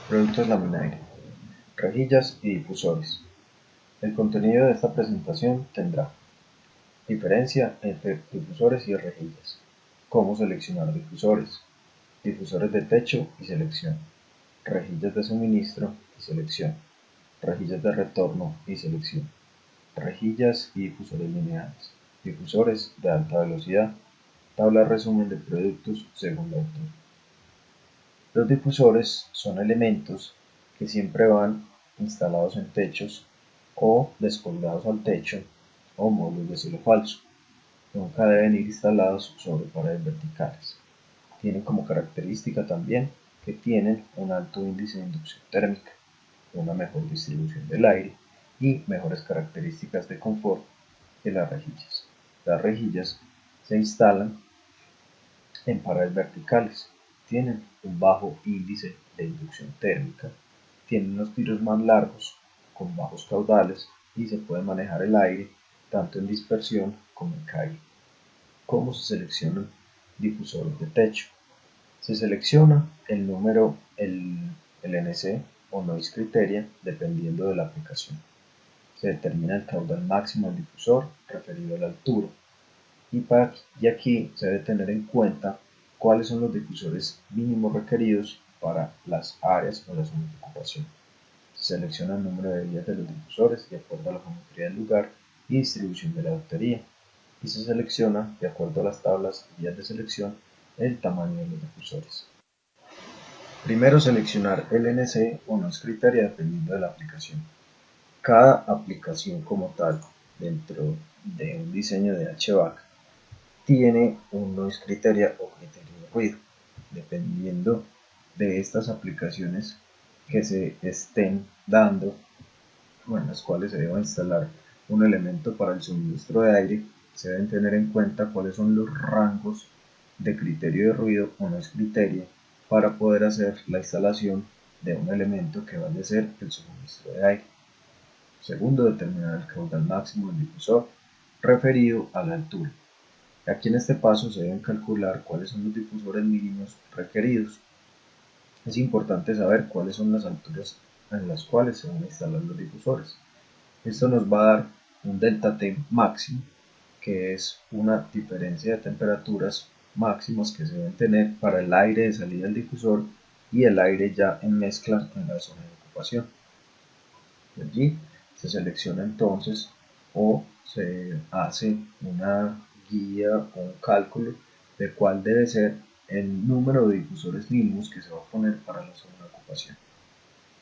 Productos Laminaire, rejillas y difusores. El contenido de esta presentación tendrá diferencia entre difusores y rejillas, cómo seleccionar difusores, difusores de techo y selección, rejillas de suministro y selección, rejillas de retorno y selección, rejillas y difusores lineales, difusores de alta velocidad, tabla resumen de productos según la autor. Los difusores son elementos que siempre van instalados en techos o descolgados al techo o módulos de cielo falso. Nunca deben ir instalados sobre paredes verticales. Tienen como característica también que tienen un alto índice de inducción térmica, una mejor distribución del aire y mejores características de confort que las rejillas. Las rejillas se instalan en paredes verticales, tienen un bajo índice de inducción térmica, tienen unos tiros más largos con bajos caudales y se puede manejar el aire tanto en dispersión como en calle. ¿Cómo se seleccionan difusores de techo? Se selecciona el número, el NC o Noise Criteria dependiendo de la aplicación. Se determina el caudal máximo del difusor referido a la altura. Y aquí se debe tener en cuenta cuáles son los difusores mínimos requeridos para las áreas o las zonas de ocupación. Se selecciona el número de vías de los difusores de acuerdo a la geometría del lugar y distribución de la batería, y se selecciona, de acuerdo a las tablas y vías de selección, el tamaño de los difusores. Primero, seleccionar el NC o Noise Criteria dependiendo de la aplicación. Cada aplicación como tal dentro de un diseño de HVAC tiene un Noise Criteria o criterio de ruido, dependiendo de estas aplicaciones que se estén dando o en las cuales se deba instalar un elemento para el suministro de aire. Se deben tener en cuenta cuáles son los rangos de criterio de ruido o Noise Criteria para poder hacer la instalación de un elemento que vaya a ser el suministro de aire. Segundo, determinar el caudal máximo del difusor referido a la altura. Aquí en este paso se deben calcular cuáles son los difusores mínimos requeridos. Es importante saber cuáles son las alturas en las cuales se van a instalar los difusores. Esto nos va a dar un delta T máximo, que es una diferencia de temperaturas máximas que se deben tener para el aire de salida del difusor y el aire ya en mezcla en la zona de ocupación. De allí se selecciona entonces o se hace una guía o un cálculo de cuál debe ser el número de difusores mínimos que se va a poner para la zona de ocupación.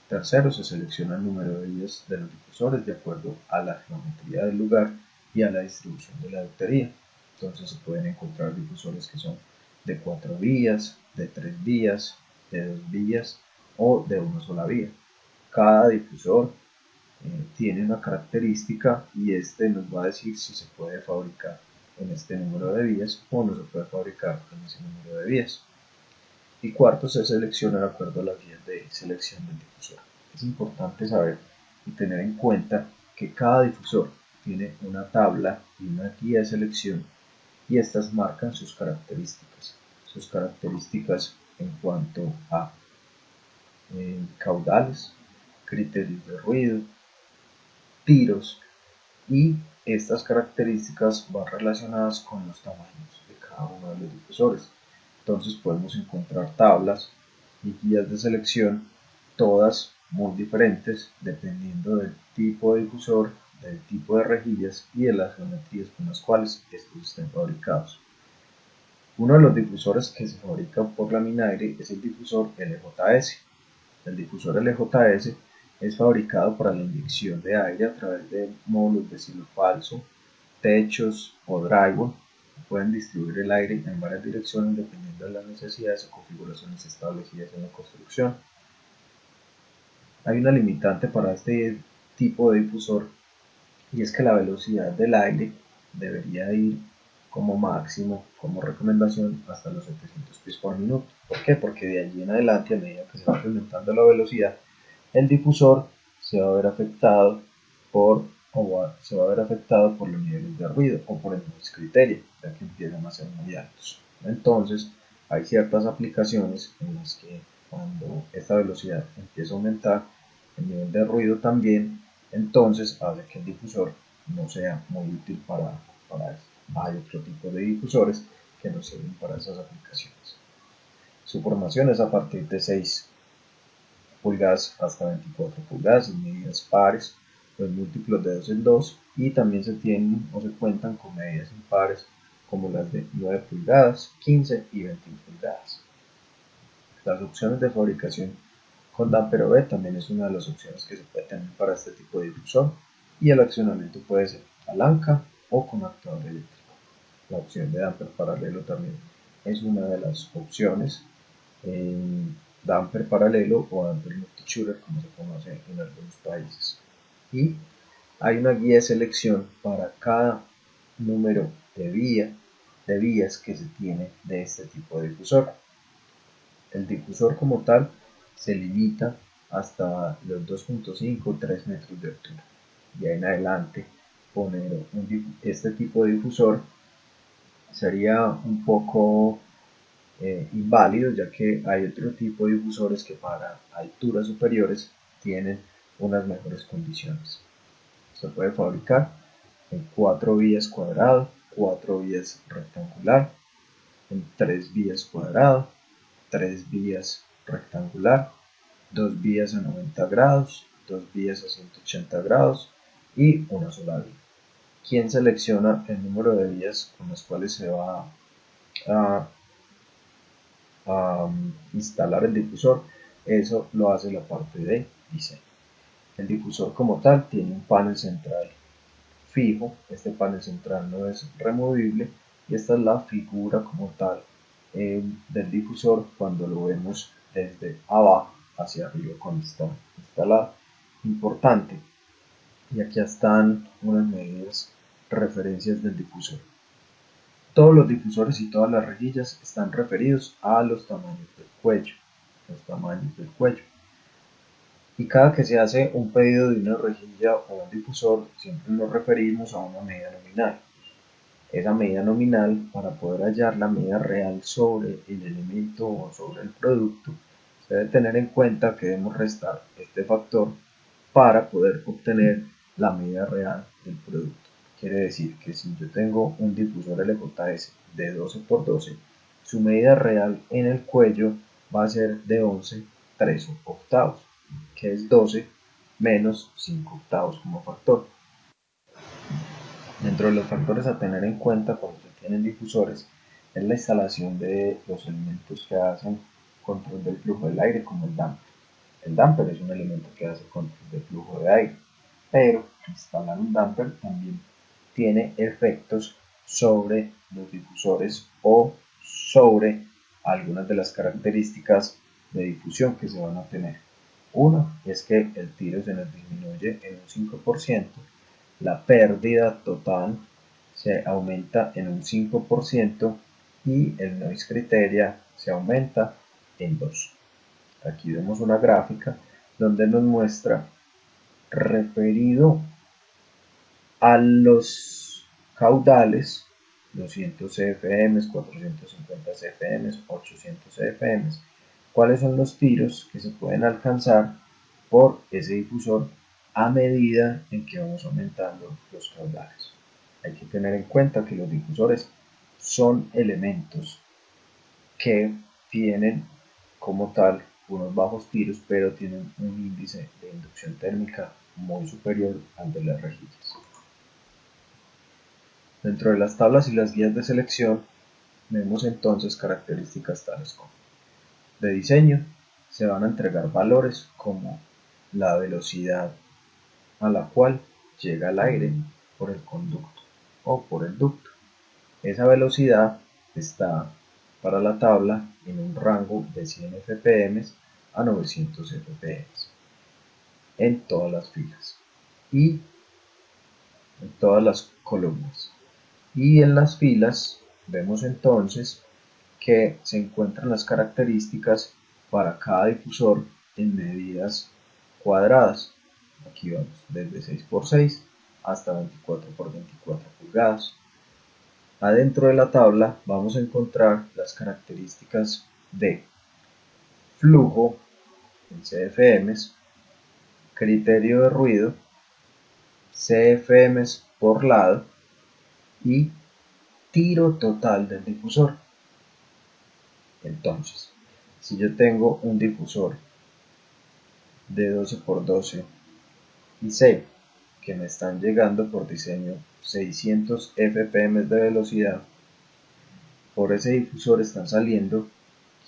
Tercero, se selecciona el número de vías de los difusores de acuerdo a la geometría del lugar y a la distribución de la batería. Entonces se pueden encontrar difusores que son de 4 vías, de 3 vías, de 2 vías o de una sola vía. Cada difusor tiene una característica y este nos va a decir si se puede fabricar en este número de vías o no se puede fabricar en ese número de vías. Y cuarto, se selecciona de acuerdo a las vías de selección del difusor. Es importante saber y tener en cuenta que cada difusor tiene una tabla y una guía de selección y estas marcan sus características en cuanto a caudales, criterios de ruido, tiros, y estas características van relacionadas con los tamaños de cada uno de los difusores. Entonces podemos encontrar tablas y guías de selección, todas muy diferentes dependiendo del tipo de difusor, del tipo de rejillas y de las geometrías con las cuales estos estén fabricados. Uno de los difusores que se fabrica por Laminaire es el difusor LJS. El difusor LJS es fabricado para la inyección de aire a través de módulos de cielo falso, techos o drywall. Pueden distribuir el aire en varias direcciones dependiendo de las necesidades o configuraciones establecidas en la construcción. Hay una limitante para este tipo de difusor y es que la velocidad del aire debería ir como máximo, como recomendación, hasta los 700 pies por minuto. ¿Por qué? Porque de allí en adelante, a medida que se va incrementando la velocidad, el difusor se va a ver afectado por los niveles de ruido o por el noise criterio, ya que empiezan a ser muy altos. Entonces, hay ciertas aplicaciones en las que cuando esta velocidad empieza a aumentar, el nivel de ruido también, entonces hace que el difusor no sea muy útil para esto. Hay otro tipo de difusores que nos sirven para esas aplicaciones. Su formación es a partir de 6 pulgadas hasta 24 pulgadas en medidas pares, los múltiplos de 2 en 2, y también se tienen o se cuentan con medidas impares como las de 9 pulgadas, 15 y 21 pulgadas. Las opciones de fabricación con damper OV también es una de las opciones que se puede tener para este tipo de difusor, y el accionamiento puede ser palanca o con actuador eléctrico. La opción de damper paralelo también es una de las opciones. Damper paralelo o damper multi-shooter, como se conoce en algunos países. Y hay una guía de selección para cada número de vías que se tiene de este tipo de difusor. El difusor como tal se limita hasta los 2.5 3 metros de altura. Y ahí en adelante poner este tipo de difusor sería un poco inválido, ya que hay otro tipo de difusores que para alturas superiores tienen unas mejores condiciones. Se puede fabricar en 4 vías cuadrado, 4 vías rectangular, en 3 vías cuadrado, 3 vías rectangular, 2 vías a 90 grados, 2 vías a 180 grados y una sola vía. ¿Quién selecciona el número de vías con las cuales se va a instalar el difusor? Eso lo hace la parte de diseño. El difusor como tal tiene un panel central fijo. Este panel central no es removible, y esta es la figura como tal del difusor cuando lo vemos desde abajo hacia arriba cuando está instalado. Importante, y aquí están unas medidas referencias del difusor. Todos los difusores y todas las rejillas están referidos a los tamaños del cuello. Y cada que se hace un pedido de una rejilla o un difusor, siempre nos referimos a una medida nominal. Esa medida nominal, para poder hallar la medida real sobre el elemento o sobre el producto, se debe tener en cuenta que debemos restar este factor para poder obtener la medida real del producto. Quiere decir que si yo tengo un difusor LJS de 12 por 12, su medida real en el cuello va a ser de 11 3 octavos, que es 12 menos 5 octavos como factor. Dentro de los factores a tener en cuenta cuando se tienen difusores es la instalación de los elementos que hacen control del flujo del aire, como el damper. El damper es un elemento que hace control del flujo de aire, pero instalar un damper también tiene efectos sobre los difusores o sobre algunas de las características de difusión que se van a tener. Uno es que el tiro se nos disminuye en un 5%, la pérdida total se aumenta en un 5% y el noise criteria se aumenta en 2. Aquí vemos una gráfica donde nos muestra, referido a los caudales, 200 CFM, 450 CFM, 800 CFM, cuáles son los tiros que se pueden alcanzar por ese difusor a medida en que vamos aumentando los caudales. Hay que tener en cuenta que los difusores son elementos que tienen como tal unos bajos tiros, pero tienen un índice de inducción térmica muy superior al de las rejillas. Dentro de las tablas y las guías de selección vemos entonces características tales como: de diseño se van a entregar valores como la velocidad a la cual llega el aire por el conducto o por el ducto. Esa velocidad está para la tabla en un rango de 100 fpm a 900 fpm en todas las filas y en todas las columnas. Y en las filas vemos entonces que se encuentran las características para cada difusor en medidas cuadradas. Aquí vamos desde 6 por 6 hasta 24 por 24 pulgadas. Adentro de la tabla vamos a encontrar las características de flujo, en CFMs, criterio de ruido, CFMs por lado y tiro total del difusor. Entonces, si yo tengo un difusor de 12 por 12 y sé que me están llegando por diseño 600 fpm de velocidad, por ese difusor están saliendo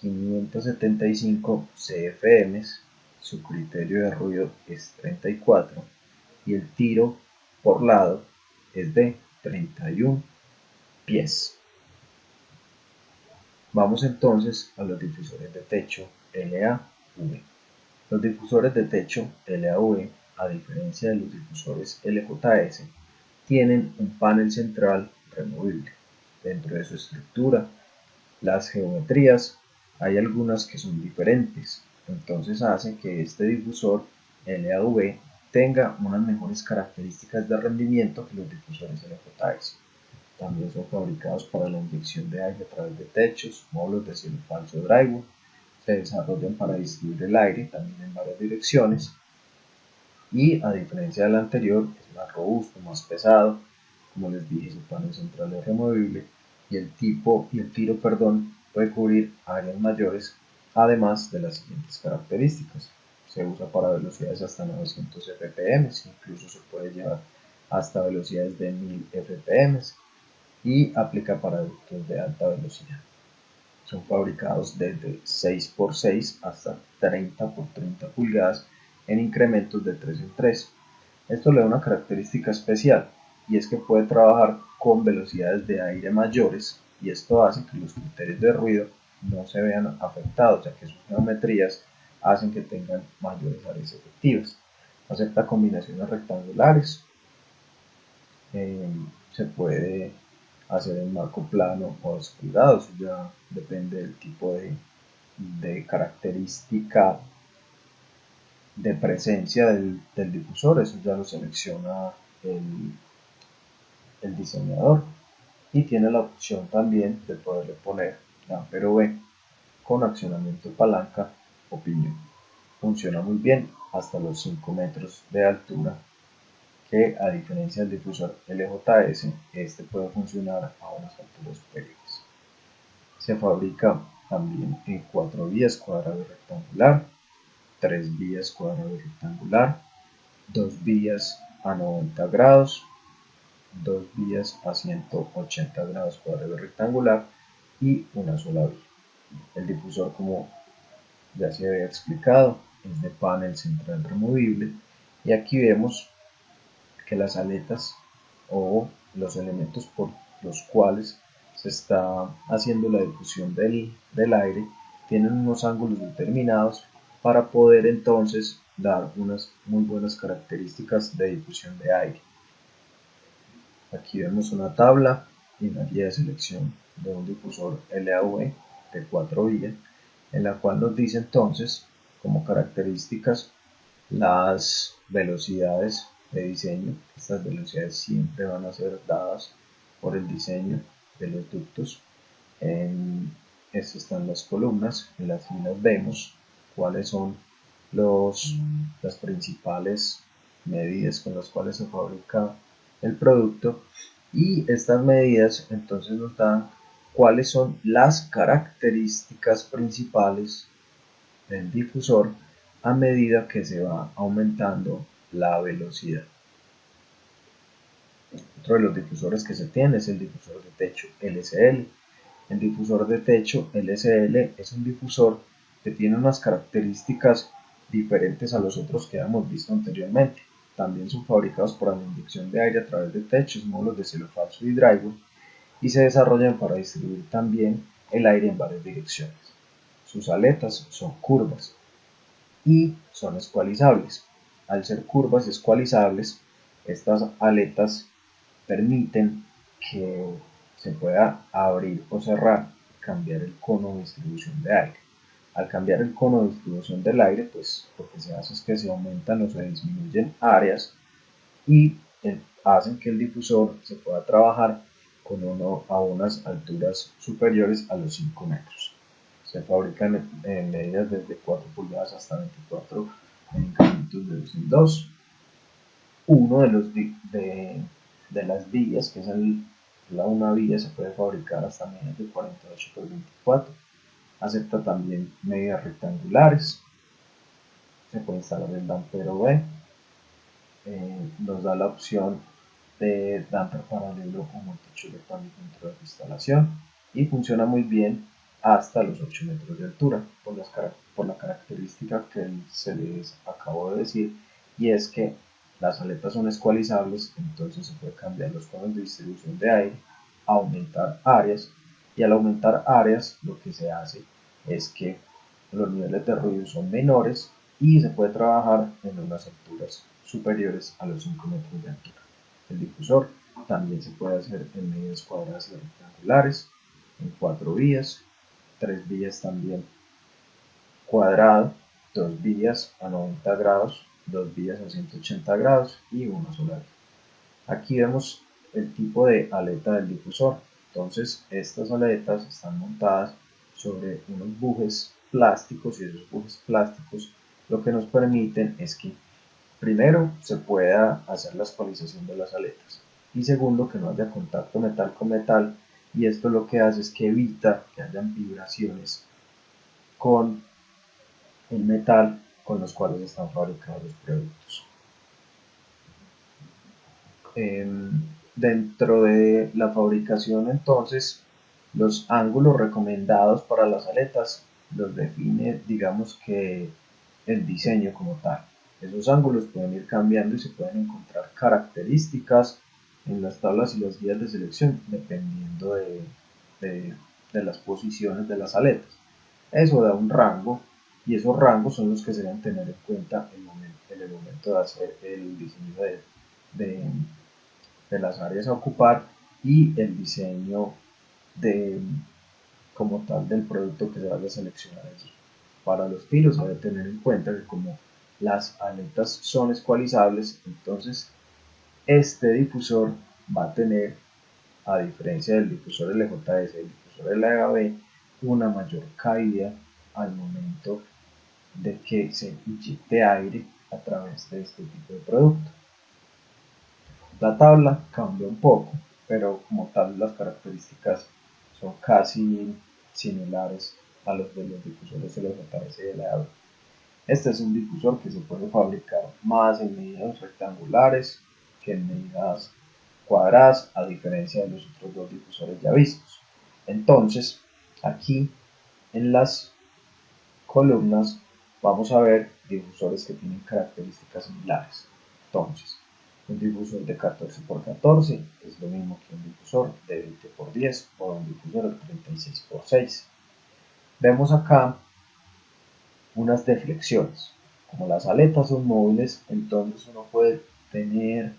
575 cfm, su criterio de ruido es 34 y el tiro por lado es de 31 pies. Vamos entonces a los difusores de techo LAV. Los difusores de techo LAV, a diferencia de los difusores LJS, tienen un panel central removible. Dentro de su estructura, las geometrías, hay algunas que son diferentes, entonces hace que este difusor LAV tenga unas mejores características de rendimiento que los difusores LJS. También son fabricados para la inyección de aire a través de techos, módulos de cielo falso drywall. Se desarrollan para distribuir el aire también en varias direcciones y, a diferencia del anterior, es más robusto, más pesado. Como les dije, su panel central es removible y el tiro puede cubrir áreas mayores, además de las siguientes características. Se usa para velocidades hasta 900 fpm, incluso se puede llevar hasta velocidades de 1000 fpm y aplica para ductos de alta velocidad. Son fabricados desde 6x6 hasta 30x30 pulgadas en incrementos de 3 en 3. Esto le da una característica especial y es que puede trabajar con velocidades de aire mayores, y esto hace que los criterios de ruido no se vean afectados, ya que sus geometrías hacen que tengan mayores áreas efectivas. Acepta combinaciones rectangulares, se puede hacer en marco plano o descuidado, eso ya depende del tipo de característica de presencia del difusor, eso ya lo selecciona el diseñador, y tiene la opción también de poderle poner ampero B con accionamiento palanca o piñón. Funciona muy bien hasta los 5 metros de altura, que a diferencia del difusor LJS, este puede funcionar a unas alturas superiores. Se fabrica también en 4 vías cuadrado y rectangular, 3 vías cuadrado y rectangular, 2 vías a 90 grados, 2 vías a 180 grados cuadrado y rectangular y una sola vía. El difusor, como ya se había explicado, es de panel central removible, y aquí vemos que las aletas o los elementos por los cuales se está haciendo la difusión del aire tienen unos ángulos determinados para poder entonces dar unas muy buenas características de difusión de aire. Aquí vemos una tabla y una guía de selección de un difusor LAV de 4 vías, en la cual nos dice entonces como características las velocidades de diseño. Estas velocidades siempre van a ser dadas por el diseño de los ductos. En esto están las columnas, en las filas vemos cuáles son las principales medidas con las cuales se fabrica el producto, y estas medidas entonces nos dan cuáles son las características principales del difusor a medida que se va aumentando la velocidad. Otro de los difusores que se tiene es el difusor de techo LSL. El difusor de techo LSL es un difusor que tiene unas características diferentes a los otros que hemos visto anteriormente. También son fabricados para la inyección de aire a través de techos, módulos de cielo falso y drywall, y se desarrollan para distribuir también el aire en varias direcciones. Sus aletas son curvas y son escualizables. Al ser curvas y escualizables, estas aletas permiten que se pueda abrir o cerrar, cambiar el cono de distribución de aire. Al cambiar el cono de distribución del aire, pues lo que se hace es que se aumentan o se disminuyen áreas y hacen que el difusor se pueda trabajar a unas alturas superiores a los 5 metros. Se fabrican en medidas desde 4 pulgadas hasta 24 en incrementos de 2 en 2. Uno de las vías, que es una vía, se puede fabricar hasta medidas de 48 por 24. Acepta también medidas rectangulares. Se puede instalar el dampero B. Nos da la opción de damper paralelo o multichuletas dentro de la instalación y funciona muy bien hasta los 8 metros de altura por la característica que se les acabó de decir, y es que las aletas son escualizables, entonces se puede cambiar los conos de distribución de aire, aumentar áreas, y al aumentar áreas lo que se hace es que los niveles de ruido son menores y se puede trabajar en unas alturas superiores a los 5 metros de altura. El difusor también se puede hacer en medidas cuadradas y rectangulares, en 4 vías, 3 vías también cuadrado, 2 vías a 90 grados, 2 vías a 180 grados y una sola vía. Aquí vemos el tipo de aleta del difusor. Entonces estas aletas están montadas sobre unos bujes plásticos, y esos bujes plásticos lo que nos permiten es que primero se pueda hacer la escualización de las aletas y segundo que no haya contacto metal con metal, y esto lo que hace es que evita que hayan vibraciones con el metal con los cuales están fabricados los productos. Dentro de la fabricación, entonces, los ángulos recomendados para las aletas los define, digamos que el diseño como tal. Esos ángulos pueden ir cambiando y se pueden encontrar características en las tablas y las guías de selección dependiendo de las posiciones de las aletas. Eso da un rango, y esos rangos son los que se deben tener en cuenta en el momento de hacer el diseño de las áreas a ocupar y el diseño de, como tal, del producto que se vaya a seleccionar allí. Para los tiros se debe tener en cuenta que como las aletas son escualizables, entonces este difusor va a tener, a diferencia del difusor LJS y el difusor LAB, una mayor caída al momento de que se inyecte aire a través de este tipo de producto. La tabla cambia un poco, pero como tal las características son casi similares a los de los difusores LJS y LAB. Este es un difusor que se puede fabricar más en medidas rectangulares que en medidas cuadradas, a diferencia de los otros dos difusores ya vistos. Entonces, aquí en las columnas vamos a ver difusores que tienen características similares. Entonces, un difusor de 14 por 14 es lo mismo que un difusor de 20 por 10 o un difusor de 36 por 6. Vemos acá unas deflexiones. Como las aletas son móviles, entonces uno puede tener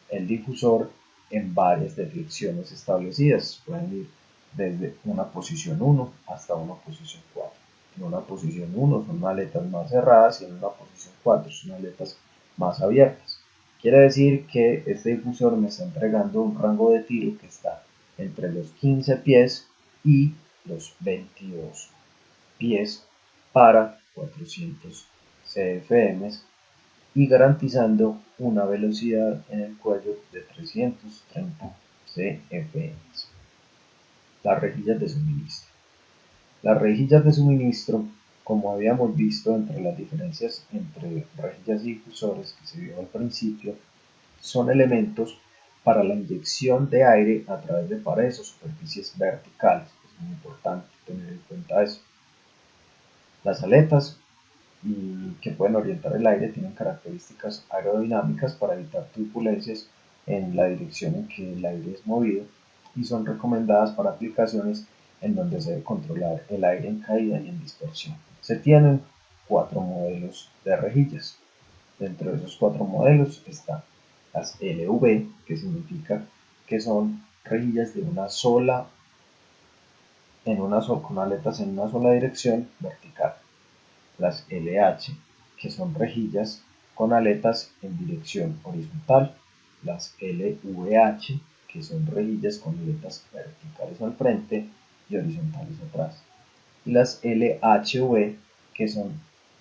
el difusor en varias deflexiones establecidas. Pueden ir desde una posición 1 hasta una posición 4. En una posición 1 son aletas más cerradas y en una posición 4 son aletas más abiertas. Quiere decir que este difusor me está entregando un rango de tiro que está entre los 15 pies y los 22 pies para 400 CFM y garantizando una velocidad en el cuello de 330 CFM. Las rejillas de suministro. Las rejillas de suministro, como habíamos visto entre las diferencias entre rejillas y difusores que se vio al principio, son elementos para la inyección de aire a través de paredes o superficies verticales. Es muy importante tener en cuenta eso. Las aletas, que pueden orientar el aire, tienen características aerodinámicas para evitar turbulencias en la dirección en que el aire es movido, y son recomendadas para aplicaciones en donde se debe controlar el aire en caída y en dispersión. Se tienen 4 modelos de rejillas. Dentro de esos 4 modelos están las LV, que significa que son rejillas de una sola, con aletas en una sola dirección vertical. Las LH, que son rejillas con aletas en dirección horizontal. Las LVH, que son rejillas con aletas verticales al frente y horizontales atrás. y las LHV, que son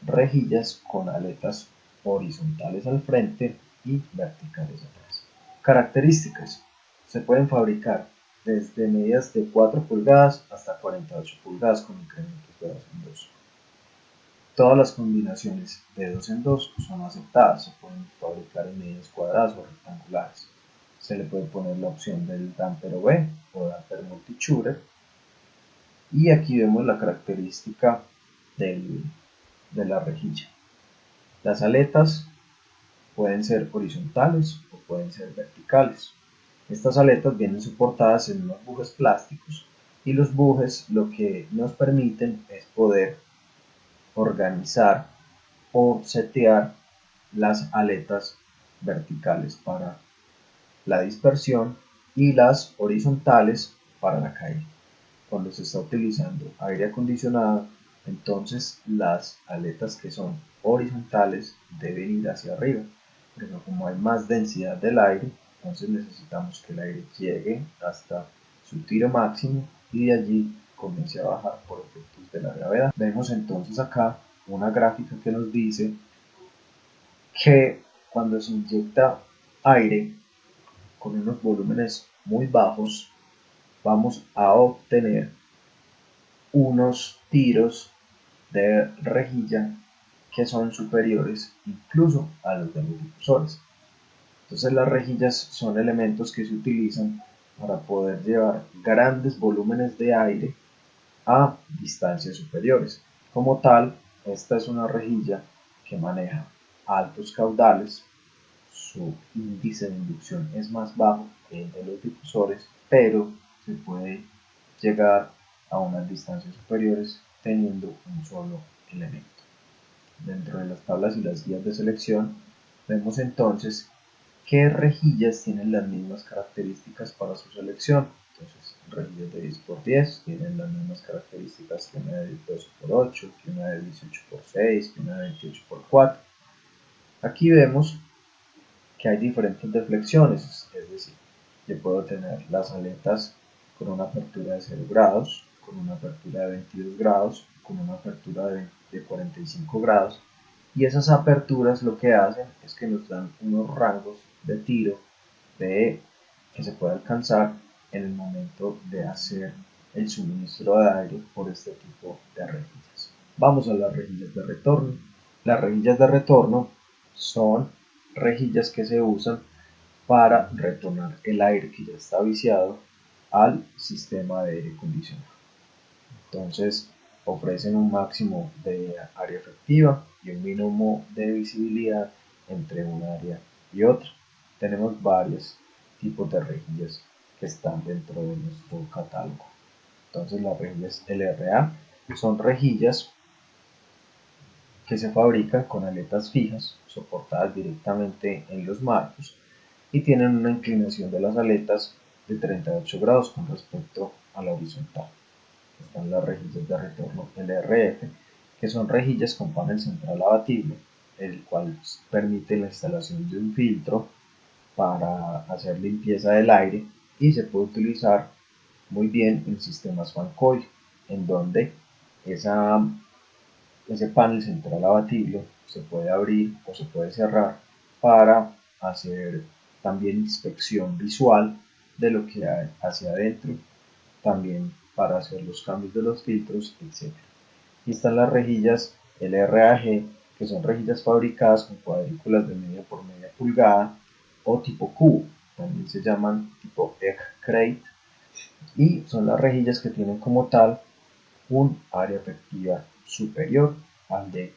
rejillas con aletas horizontales al frente y verticales atrás. Características. Se pueden fabricar desde medidas de 4 pulgadas hasta 48 pulgadas con incrementos de 2 en 2. Todas las combinaciones de 2 en 2 son aceptadas, se pueden fabricar en medidas cuadradas o rectangulares. Se le puede poner la opción del damper OV o damper multi-shooter. Y aquí vemos la característica de la rejilla. Las aletas pueden ser horizontales o pueden ser verticales. Estas aletas vienen soportadas en unos bujes plásticos y los bujes lo que nos permiten es poder organizar o setear las aletas verticales para la dispersión y las horizontales para la caída. Cuando se está utilizando aire acondicionado, entonces las aletas que son horizontales deben ir hacia arriba, porque como hay más densidad del aire, entonces necesitamos que el aire llegue hasta su tiro máximo y de allí comience a bajar por efectos de la gravedad. Vemos entonces acá una gráfica que nos dice que cuando se inyecta aire con unos volúmenes muy bajos, vamos a obtener unos tiros de rejilla que son superiores incluso a los de los difusores. Entonces las rejillas son elementos que se utilizan para poder llevar grandes volúmenes de aire a distancias superiores. Como tal, esta es una rejilla que maneja altos caudales, su índice de inducción es más bajo que el de los difusores, pero se puede llegar a unas distancias superiores teniendo un solo elemento. Dentro de las tablas y las guías de selección vemos entonces qué rejillas tienen las mismas características para su selección. Entonces, rejillas de 10x10 tienen las mismas características que una de 12x8, que una de 18x6, que una de 28x4. Aquí vemos que hay diferentes deflexiones, es decir, yo puedo tener las aletas con una apertura de 0 grados, con una apertura de 22 grados, con una apertura de 45 grados, y esas aperturas lo que hacen es que nos dan unos rangos de tiro que se puede alcanzar en el momento de hacer el suministro de aire por este tipo de rejillas. Vamos a las rejillas de retorno. Las rejillas de retorno son rejillas que se usan para retornar el aire que ya está viciado al sistema de aire acondicionado. Entonces ofrecen un máximo de área efectiva y un mínimo de visibilidad entre un área y otra. Tenemos varios tipos de rejillas que están dentro de nuestro catálogo. Entonces las rejillas LRA son rejillas que se fabrican con aletas fijas soportadas directamente en los marcos y tienen una inclinación de las aletas de 38 grados con respecto a la horizontal. Están las rejillas de retorno LRF, que son rejillas con panel central abatible, el cual permite la instalación de un filtro para hacer limpieza del aire y se puede utilizar muy bien en sistemas fan coil, en donde ese panel central abatible se puede abrir o se puede cerrar para hacer también inspección visual de lo que hay hacia adentro, también para hacer los cambios de los filtros, etc. Y están las rejillas LRAG, que son rejillas fabricadas con cuadrículas de media por media pulgada o tipo cubo, también se llaman tipo egg crate, y son las rejillas que tienen como tal un área efectiva superior al de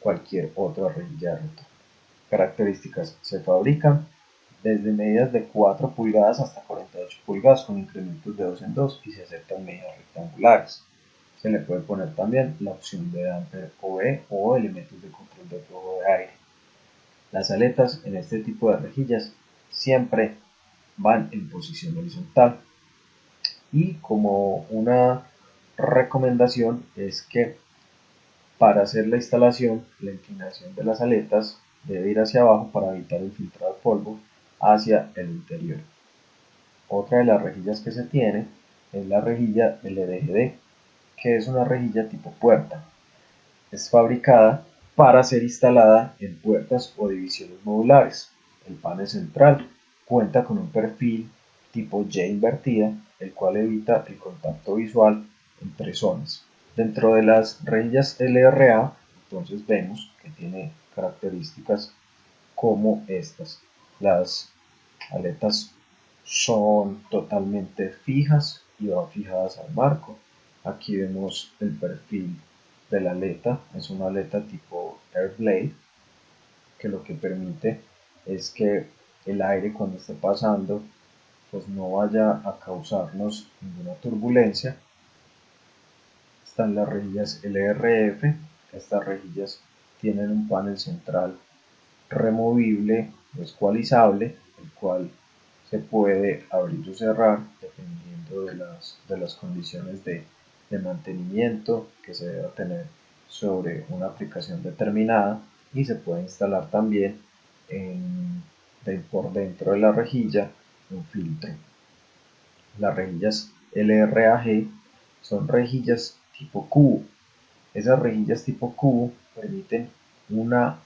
cualquier otra rejilla de retorno. Características: se fabrican desde medidas de 4 pulgadas hasta 48 pulgadas con incrementos de 2 en 2 y se aceptan medidas rectangulares. Se le puede poner también la opción de damper OE o elementos de control de flujo de aire. Las aletas en este tipo de rejillas siempre van en posición horizontal, y como una recomendación es que para hacer la instalación la inclinación de las aletas debe ir hacia abajo para evitar el filtrado de polvo hacia el interior. Otra de las rejillas que se tiene es la rejilla LDGD, que es una rejilla tipo puerta. Es fabricada para ser instalada en puertas o divisiones modulares. El panel central cuenta con un perfil tipo Y invertida, el cual evita el contacto visual entre zonas. Dentro de las rejillas LRA, entonces vemos que tiene características como estas. Las aletas son totalmente fijas y van fijadas al marco. Aquí vemos el perfil de la aleta, es una aleta tipo Airblade, que lo que permite es que el aire cuando esté pasando pues no vaya a causarnos ninguna turbulencia. Están las rejillas LRF, estas rejillas tienen un panel central removible o escualizable, el cual se puede abrir o cerrar dependiendo de las condiciones de mantenimiento que se deba tener sobre una aplicación determinada, y se puede instalar también por dentro de la rejilla un filtro. Las rejillas LRAG son rejillas tipo cubo. Esas rejillas tipo cubo permiten una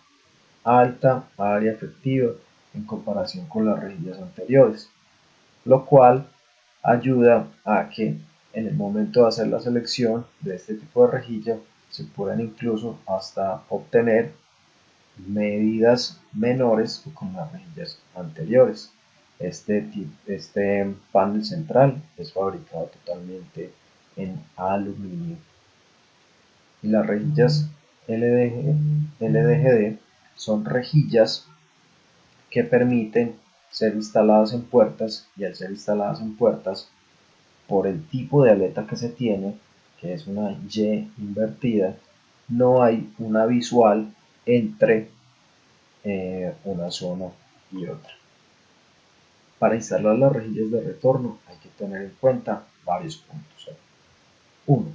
alta área efectiva en comparación con las rejillas anteriores, lo cual ayuda a que en el momento de hacer la selección de este tipo de rejilla se puedan incluso hasta obtener medidas menores que con las rejillas anteriores. Este panel central es fabricado totalmente en aluminio. Y las rejillas LDGD son rejillas que permiten ser instaladas en puertas, y al ser instaladas en puertas, por el tipo de aleta que se tiene, que es una Y invertida, no hay una visual entre una zona y otra. Para instalar las rejillas de retorno hay que tener en cuenta varios puntos. 1.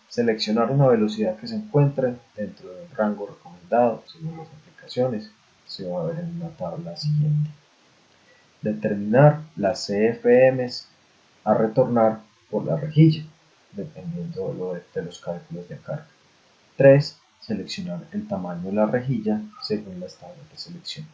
Seleccionar una velocidad que se encuentre dentro de un rango recomendado según las aplicaciones. Se va a ver en la tabla siguiente. Determinar las CFMs a retornar por la rejilla, dependiendo de los cálculos de carga. 3. Seleccionar el tamaño de la rejilla según las tablas de selección.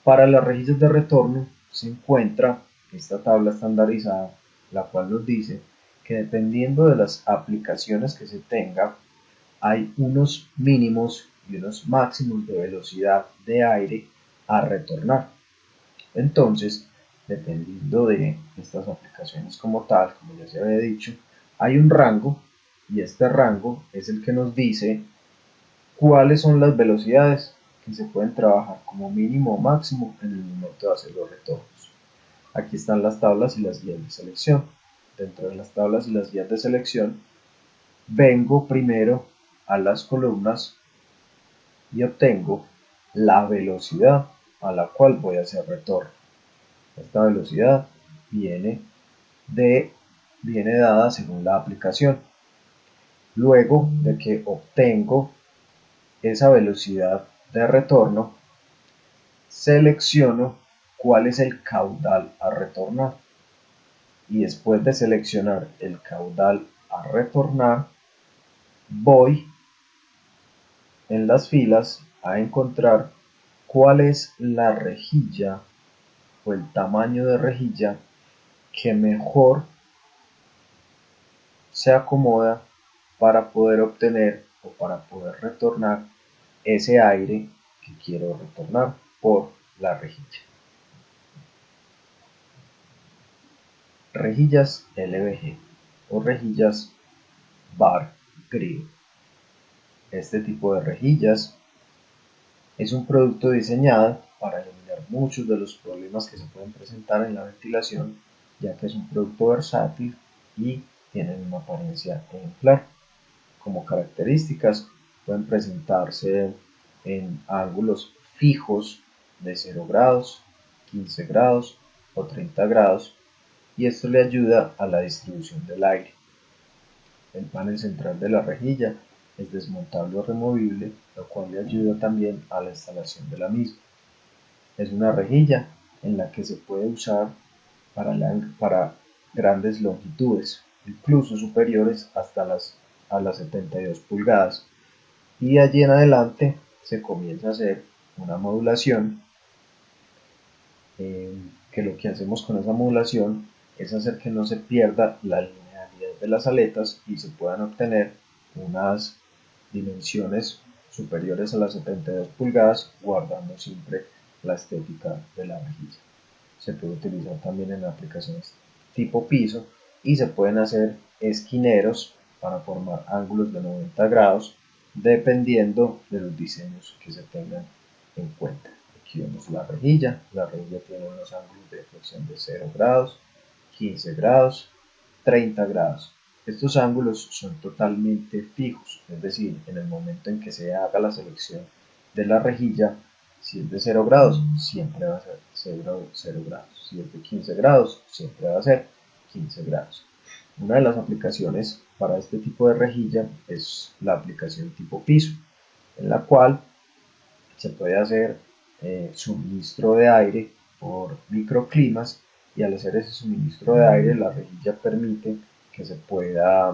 Para las rejillas de retorno se encuentra esta tabla estandarizada, la cual nos dice que dependiendo de las aplicaciones que se tenga, hay unos mínimos y unos máximos de velocidad de aire a retornar. Entonces, dependiendo de estas aplicaciones como tal, como ya se había dicho, hay un rango, y este rango es el que nos dice cuáles son las velocidades que se pueden trabajar como mínimo o máximo en el momento de hacer los retornos. Aquí están las tablas y las guías de selección. Dentro de las tablas y las guías de selección, vengo primero a las columnas y obtengo la velocidad a la cual voy a hacer retorno. Esta velocidad viene dada según la aplicación. Luego de que obtengo esa velocidad de retorno, selecciono cuál es el caudal a retornar, y después de seleccionar el caudal a retornar, voy en las filas a encontrar cuál es la rejilla o el tamaño de rejilla que mejor se acomoda para poder obtener o para poder retornar ese aire que quiero retornar por la rejilla. Rejillas LVG o rejillas bar grill. Este tipo de rejillas es un producto diseñado para eliminar muchos de los problemas que se pueden presentar en la ventilación, ya que es un producto versátil y tienen una apariencia ejemplar. Como características pueden presentarse en ángulos fijos de 0 grados, 15 grados o 30 grados, y esto le ayuda a la distribución del aire. El panel central de la rejilla es desmontable o removible, lo cual le ayuda también a la instalación de la misma. Es una rejilla en la que se puede usar para grandes longitudes, incluso superiores hasta a las 72 pulgadas. Y de allí en adelante se comienza a hacer una modulación, que lo que hacemos con esa modulación es hacer que no se pierda la linealidad de las aletas y se puedan obtener unas dimensiones superiores a las 72 pulgadas, guardando siempre la estética de la rejilla. Se puede utilizar también en aplicaciones tipo piso y se pueden hacer esquineros para formar ángulos de 90 grados dependiendo de los diseños que se tengan en cuenta. Aquí vemos la rejilla tiene unos ángulos de flexión de 0 grados, 15 grados, 30 grados. Estos ángulos son totalmente fijos, es decir, en el momento en que se haga la selección de la rejilla, si es de 0 grados, siempre va a ser 0 grados. Si es de 15 grados, siempre va a ser 15 grados. Una de las aplicaciones para este tipo de rejilla es la aplicación tipo piso, en la cual se puede hacer suministro de aire por microclimas, y al hacer ese suministro de aire la rejilla permite que se pueda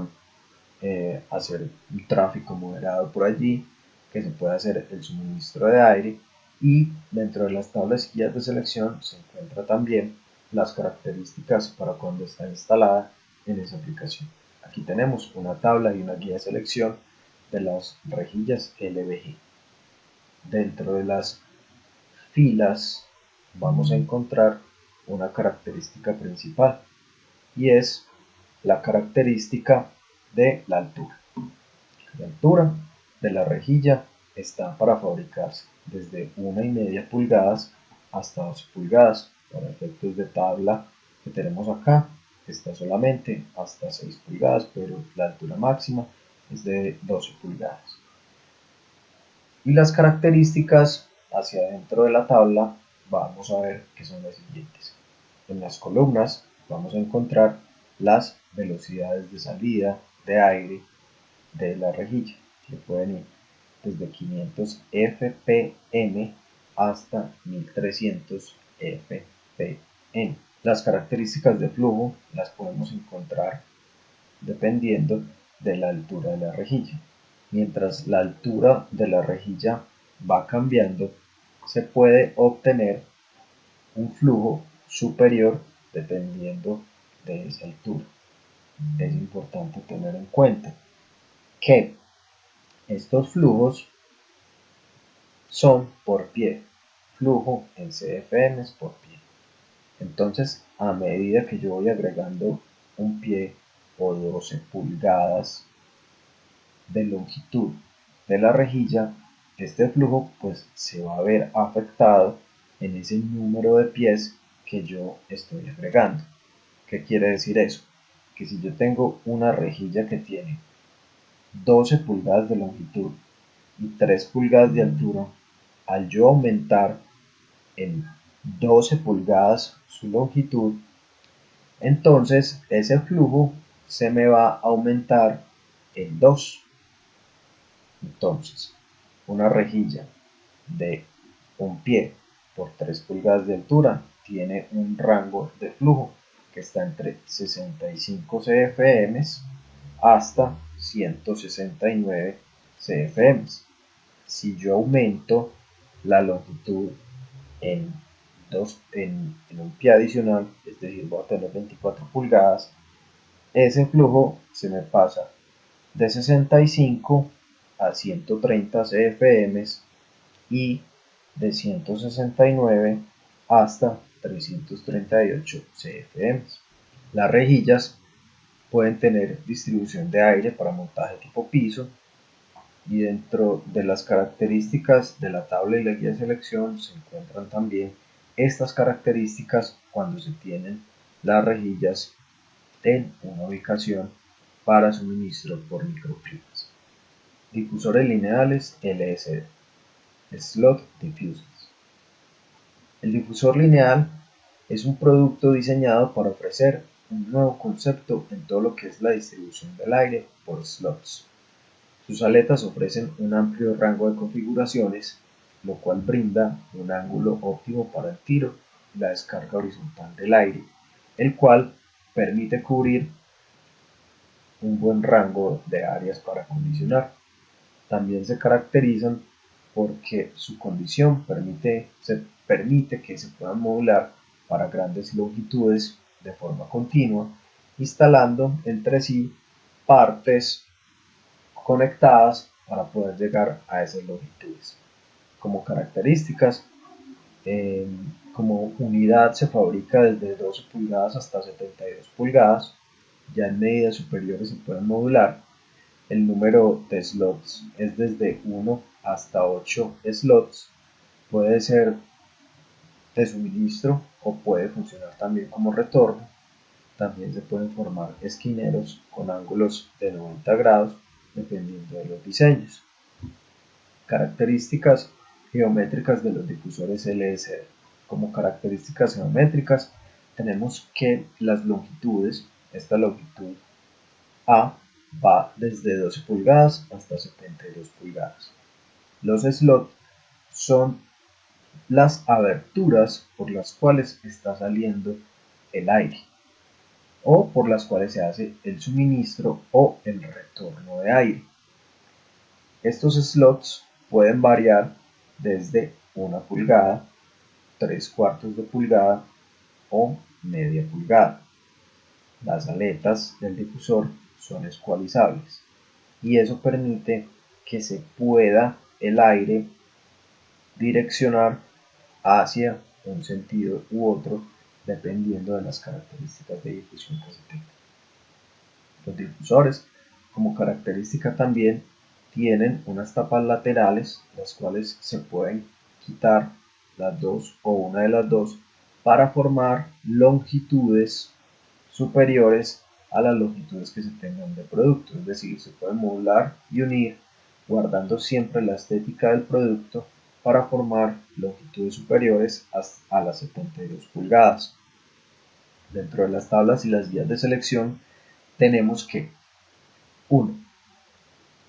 hacer un tráfico moderado por allí, que se pueda hacer el suministro de aire, y dentro de las tablas y guías de selección se encuentra también las características para cuando está instalada en esa aplicación. Aquí tenemos una tabla y una guía de selección de las rejillas LVG. Dentro de las filas vamos a encontrar una característica principal, y es la característica de la altura. La altura de la rejilla está para fabricarse desde 1,5 pulgadas hasta 2 pulgadas. Para efectos de tabla que tenemos acá, está solamente hasta 6 pulgadas, pero la altura máxima es de 12 pulgadas. Y las características hacia dentro de la tabla vamos a ver que son las siguientes. En las columnas vamos a encontrar las velocidades de salida de aire de la rejilla, que pueden ir desde 500 fpm hasta 1300 fpm. Las características de flujo las podemos encontrar dependiendo de la altura de la rejilla. Mientras la altura de la rejilla va cambiando, se puede obtener un flujo superior dependiendo de esa altura. Es importante tener en cuenta que estos flujos son por pie, flujo en CFM por pie. Entonces, a medida que yo voy agregando un pie o 12 pulgadas de longitud de la rejilla, este flujo pues se va a ver afectado en ese número de pies que yo estoy agregando. ¿Qué quiere decir eso? Que si yo tengo una rejilla que tiene 12 pulgadas de longitud y 3 pulgadas de altura, al yo aumentar en 12 pulgadas su longitud, entonces ese flujo se me va a aumentar en 2. Entonces, una rejilla de un pie por 3 pulgadas de altura tiene un rango de flujo que está entre 65 cfm hasta 169 cfm. Si yo aumento la longitud en un pie adicional, es decir, voy a tener 24 pulgadas, ese flujo se me pasa de 65 a 130 cfm y de 169 hasta 338 cfm. Las rejillas pueden tener distribución de aire para montaje tipo piso, y dentro de las características de la tabla y la guía de selección se encuentran también estas características cuando se tienen las rejillas en una ubicación para suministro por microclimas. Difusores lineales LSD, Slot Diffusers. El difusor lineal es un producto diseñado para ofrecer un nuevo concepto en todo lo que es la distribución del aire por slots. Sus aletas ofrecen un amplio rango de configuraciones, lo cual brinda un ángulo óptimo para el tiro y la descarga horizontal del aire, el cual permite cubrir un buen rango de áreas para condicionar. También se caracterizan porque su condición permite que se puedan modular para grandes longitudes de forma continua, instalando entre sí partes conectadas para poder llegar a esas longitudes. Como características, eh, como unidad se fabrica desde 12 pulgadas hasta 72 pulgadas, ya en medidas superiores se pueden modular. El número de slots es desde 1 hasta 8 slots, puede ser de suministro o puede funcionar también como retorno. También se pueden formar esquineros con ángulos de 90 grados dependiendo de los diseños. Características geométricas de los difusores LSD. Como características geométricas tenemos que las longitudes, esta longitud A va desde 12 pulgadas hasta 72 pulgadas. Los slots son las aberturas por las cuales está saliendo el aire o por las cuales se hace el suministro o el retorno de aire. Estos slots pueden variar desde 1 pulgada, 3/4 de pulgada o media pulgada. Las aletas del difusor son escualizables y eso permite que se pueda el aire direccionar hacia un sentido u otro dependiendo de las características de difusión que se tengan. Los difusores, como característica también, tienen unas tapas laterales, las cuales se pueden quitar las dos o una de las dos para formar longitudes superiores a las longitudes que se tengan de producto, es decir, se pueden modular y unir guardando siempre la estética del producto para formar longitudes superiores a las 72 pulgadas. Dentro de las tablas y las guías de selección tenemos que 1.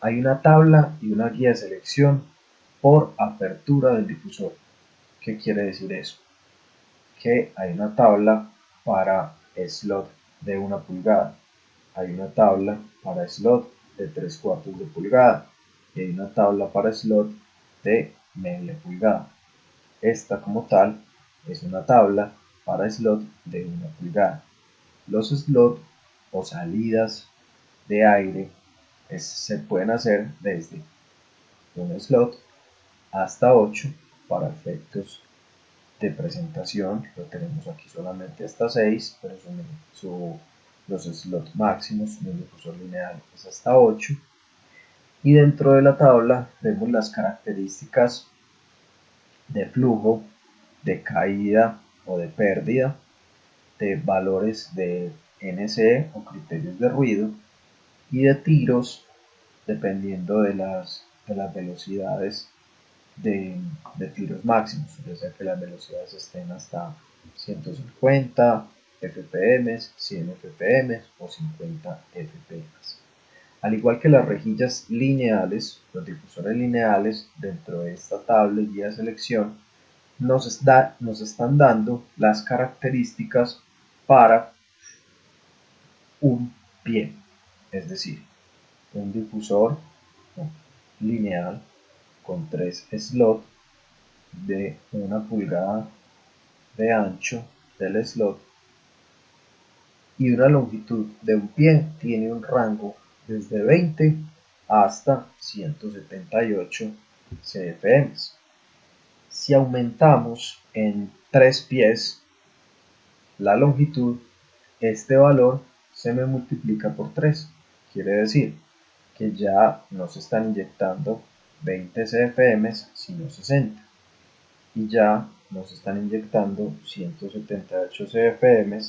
Hay una tabla y una guía de selección por apertura del difusor. ¿Qué quiere decir eso? Que hay una tabla para slot de 1 pulgada, hay una tabla para slot de 3/4 de pulgada y hay una tabla para slot de media pulgada. Esta como tal es una tabla para slot de 1 pulgada. Los slots o salidas de aire se pueden hacer desde un slot hasta 8 para efectos de presentación. Lo tenemos aquí solamente hasta 6, pero los slots máximos del difusor lineal es hasta 8. Y dentro de la tabla vemos las características de flujo, de caída o de pérdida, de valores de NC o criterios de ruido y de tiros dependiendo de las velocidades de tiros máximos, ya sea que las velocidades estén hasta 150 fpm, 100 fpm o 50 fpm. Al igual que las rejillas lineales, los difusores lineales dentro de esta tabla y guía de selección nos están dando las características para un pie, es decir, un difusor lineal con 3 slots de 1 pulgada de ancho del slot y una longitud de un pie tiene un rango desde 20 hasta 178 cfm. Si aumentamos en 3 pies la longitud, este valor se me multiplica por 3. Quiere decir que ya no se están inyectando 20 cfm sino 60 y ya no se están inyectando 178 cfm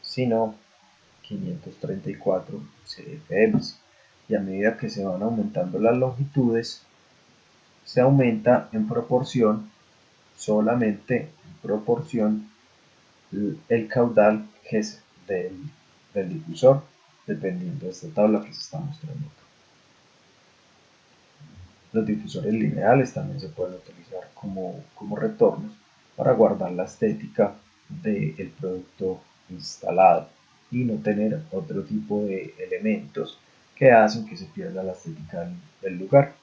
sino 534 cfm, y a medida que se van aumentando las longitudes se aumenta en proporción, solamente en proporción, el caudal que es del difusor dependiendo de esta tabla que se está mostrando. Los difusores lineales también se pueden utilizar como retornos para guardar la estética del producto instalado. y no tener otro tipo de elementos que hacen que se pierda la estética del lugar.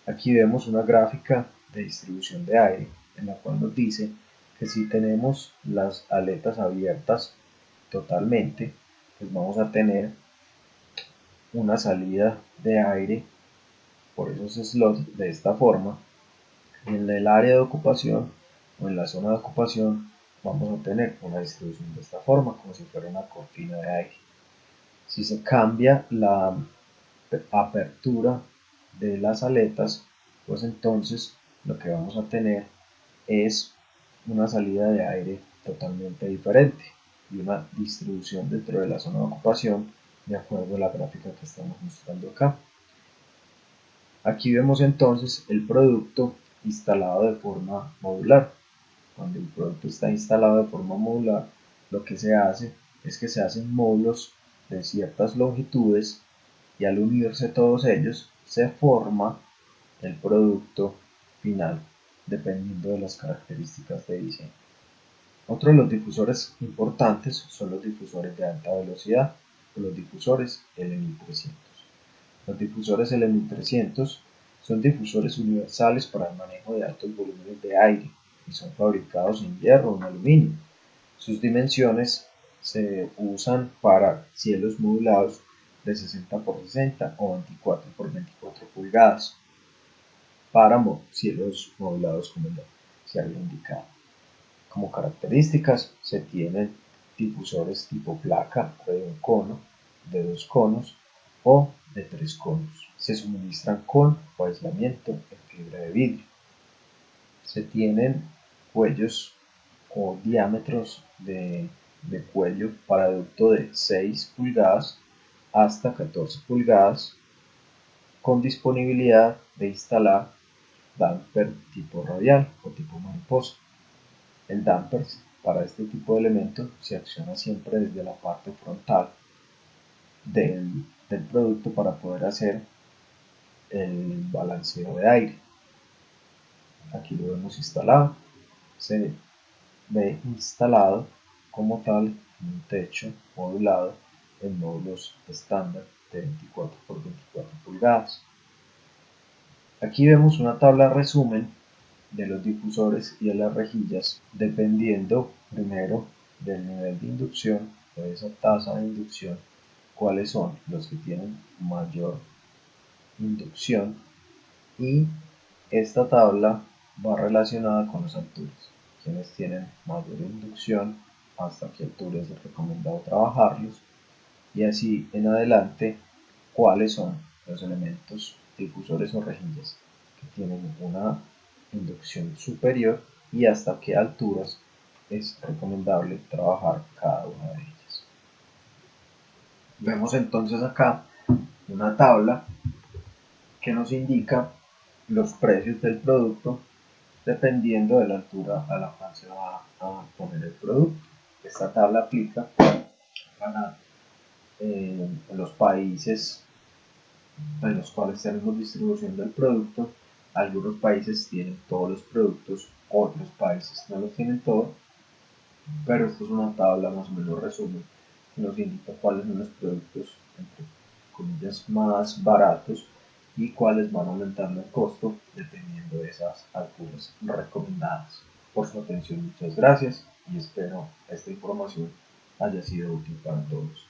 Aquí vemos una gráfica de distribución de aire en la cual nos dice que si tenemos las aletas abiertas totalmente, pues vamos a tener una salida de aire por esos slots de esta forma. En el área de ocupación o en la zona de ocupación vamos a tener una distribución de esta forma, como si fuera una cortina de aire. Si se cambia la apertura de las aletas, pues entonces lo que vamos a tener es una salida de aire totalmente diferente y una distribución dentro de la zona de ocupación de acuerdo a la gráfica que estamos mostrando acá. Aquí vemos entonces el producto instalado de forma modular. Cuando el producto está instalado de forma modular, lo que se hace es que se hacen módulos de ciertas longitudes y al unirse todos ellos se forma el producto final dependiendo de las características de diseño. Otro de los difusores importantes son los difusores de alta velocidad o los difusores L1300. Los difusores L1300 son difusores universales para el manejo de altos volúmenes de aire y son fabricados en hierro o en aluminio. Sus dimensiones se usan para cielos modulados de 60 por 60 o 24 por 24 pulgadas para cielos modulados como se había indicado. Como características se tienen difusores tipo placa o de un cono, de 2 conos o de 3 conos. Se suministran con o aislamiento en fibra de vidrio. Se tienen cuellos o diámetros de cuello para ducto de 6 pulgadas hasta 14 pulgadas con disponibilidad de instalar damper tipo radial o tipo mariposa. El damper para este tipo de elemento se acciona siempre desde la parte frontal del producto para poder hacer el balanceo de aire. Aquí lo vemos instalado. Se ve instalado como tal en un techo modulado en módulos estándar de 24 por 24 pulgadas. Aquí vemos una tabla resumen de los difusores y de las rejillas dependiendo primero del nivel de inducción o de esa tasa de inducción, cuáles son los que tienen mayor inducción, y esta tabla va relacionada con las alturas, quienes tienen mayor inducción, hasta qué altura es recomendado trabajarlos, y así en adelante cuáles son los elementos difusores o rejillas que tienen una inducción superior y hasta qué alturas es recomendable trabajar cada una de ellas. Vemos entonces acá una tabla que nos indica los precios del producto dependiendo de la altura a la cual se va a poner el producto. Esta tabla aplica para los países en los cuales tenemos distribución del producto. Algunos países tienen todos los productos, otros países no los tienen todos, pero esto es una tabla más o menos resumen que nos indica cuáles son los productos entre comillas más baratos y cuáles van aumentando el costo dependiendo de esas alturas recomendadas. Por su atención, muchas gracias y espero esta información haya sido útil para todos.